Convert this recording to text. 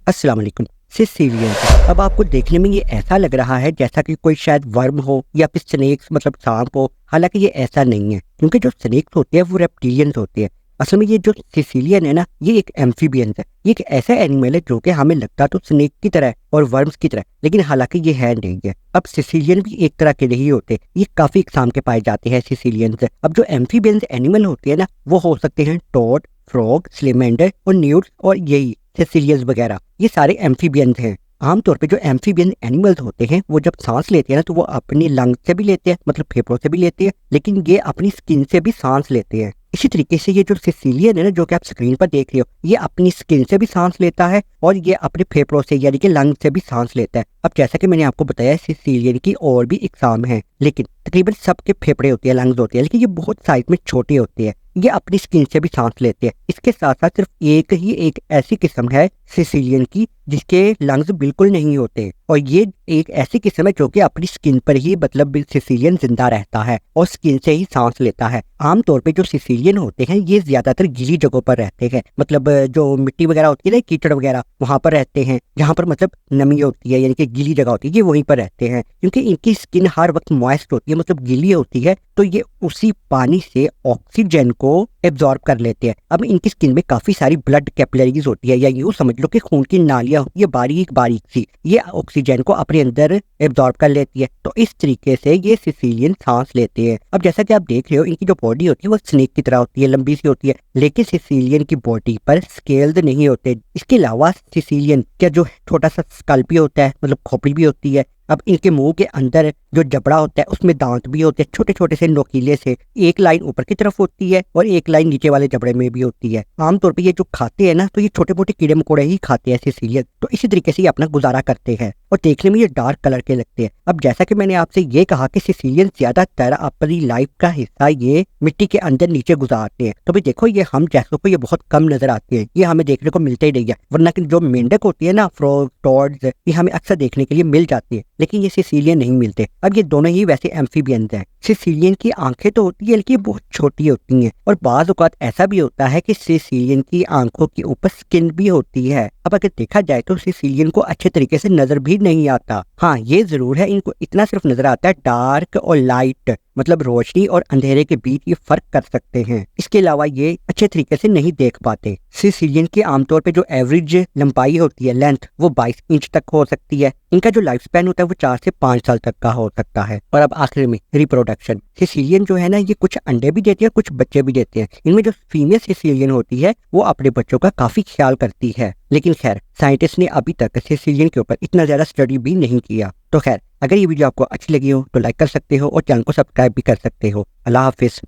अस्सलाम वालेकुम। सिसिलियन, अब आपको देखने में ये ऐसा लग रहा है जैसा कि कोई शायद वर्म हो या फिर स्नेक्स मतलब सांप हो। हालांकि ये ऐसा नहीं है, क्योंकि जो स्नेक्स होते हैं वो रेप्टिलियंस होते हैं। असल में ये जो सिसिलियन है ना, ये एक एम्फीबियंस है। ये एक ऐसा एनिमल है जो कि हमें लगता तो स्नेक की तरह है और वर्म्स की तरह, लेकिन हालांकि ये है नहीं है। अब सिसिलियन भी एक तरह के नहीं होते, ये काफी इकसाम के पाए जाते हैं सिसिलियंस। अब जो एम्फीबियंस एनिमल होते हैं ना, वो हो सकते हैं टोड, फ्रॉग, स्लेमेंडर और न्यूट्स और यही सेसिलियस वगैरह। ये सारे एम्फीबियंस हैं। आमतौर पे जो एम्फीबियन एनिमल्स होते हैं वो जब सांस लेते हैं ना, तो वो अपनी लंग से भी लेते हैं, मतलब फेफड़ों से भी लेते हैं, लेकिन ये अपनी स्किन से भी सांस लेते हैं। इसी तरीके से ये जो सिसिलियन है ना, जो कि आप स्क्रीन पर देख रहे हो, ये अपनी स्किन से भी सांस लेता है और ये अपने फेफड़ों से यानी कि लंग से भी सांस लेता है। अब जैसा कि मैंने आपको बताया, सिसिलियन की और भी इकसाम है, लेकिन तकरीबन सबके फेफड़े होते हैं, लंग्स होते हैं, लेकिन ये बहुत साइज में छोटे होते हैं। ये अपनी स्किन से भी सांस लेते हैं। इसके साथ साथ सिर्फ एक ऐसी किस्म है सिसिलियन की जिसके लंग्स बिल्कुल नहीं होते, और ये एक ऐसी किस्म है जो कि अपनी स्किन पर ही मतलब सिसिलियन जिंदा रहता है और स्किन से ही सांस लेता है। आमतौर पे जो सिसिलियन होते हैं ये ज्यादातर गीली जगहों पर रहते हैं, मतलब जो मिट्टी वगैरह होती है ना, कीचड़ वगैरह, वहां पर रहते हैं, जहां पर मतलब नमी होती है यानी कि गीली जगह होती है, ये वहीं पर रहते हैं। क्योंकि इनकी स्किन हर वक्त मॉइस्ट होती है, मतलब गीली होती है, तो ये उसी पानी से ऑक्सीजन को एब्जॉर्ब कर लेते हैं। अब इनकी स्किन में काफी सारी ब्लड कैपिलरीज होती है, या यूं समझ लो कि खून की नालियां होती है, बारीक बारीक सी, ये ऑक्सीजन को अपने अंदर एब्जॉर्ब कर लेती है। तो इस तरीके से ये सिसिलियन सांस लेते हैं। अब जैसा कि आप देख रहे हो, इनकी जो बॉडी होती है वो स्नेक की तरह होती है, लंबी सी होती है, लेकिन सिसिलियन की बॉडी पर स्केल्स नहीं होते। इसके अलावा सिसिलियन का जो छोटा सा स्कल्प भी होता है, मतलब खोपड़ी भी होती है। अब इनके मुंह के अंदर जो जबड़ा होता है उसमें दांत भी होते हैं, छोटे छोटे से नोकीले से। एक लाइन ऊपर की तरफ होती है और एक लाइन नीचे वाले जबड़े में भी होती है। आमतौर पे ये जो खाते हैं ना, तो ये छोटे मोटे कीड़े मकोड़े ही खाते हैं सिसिलियन। तो इसी तरीके से ये अपना गुजारा करते हैं और देखने में ये डार्क कलर के लगते हैं। अब जैसा कि मैंने आपसे ये कहा कि सिसिलियन ज्यादातर अपनी लाइफ का हिस्सा ये मिट्टी के अंदर नीचे गुजारते हैं, तो भाई देखो ये हम जैसों को ये बहुत कम नजर आते हैं, ये हमें देखने को मिलते ही नहीं है। वरना कि जो मेंढक होती है ना, फ्रॉग, टॉड्स, ये हमें अक्सर देखने के लिए मिल जाती है, लेकिन ये सिसिलियन नहीं मिलते। अब ये दोनों ही वैसे एम्फीबियंस हैं। सिसिलियन की आंखें तो होती है लेकिन बहुत छोटी होती हैं, और बाज़ औक़ात ऐसा भी होता है कि सिसिलियन की आंखों के ऊपर स्किन भी होती है। अब अगर देखा जाए तो सिसिलियन को अच्छे तरीके से नजर भी नहीं आता। हाँ, ये जरूर है, इनको इतना सिर्फ नजर आता है डार्क और लाइट, मतलब रोशनी और अंधेरे के बीच ये फर्क कर सकते हैं। इसके अलावा ये अच्छे तरीके से नहीं देख पाते। सिसिलियन की आमतौर पे जो एवरेज लंबाई होती है, लेंथ, वो 22 इंच तक हो सकती है। इनका जो लाइफ स्पैन होता है वो 4 से 5 साल तक का हो सकता है। और अब आखिर में रिप्रोडक्शन। सिसिलियन जो है ना, ये कुछ अंडे भी देती है, कुछ बच्चे भी देते हैं। इनमें जो फीमेल सिसिलियन होती है वो अपने बच्चों का काफी ख्याल करती है, लेकिन खैर साइंटिस्ट ने अभी तक सिसिलियन के ऊपर इतना ज्यादा स्टडी भी नहीं किया। तो खैर, अगर ये वीडियो आपको अच्छी लगी हो तो लाइक कर सकते हो और चैनल को सब्सक्राइब भी कर सकते हो। अल्लाह हाफिज।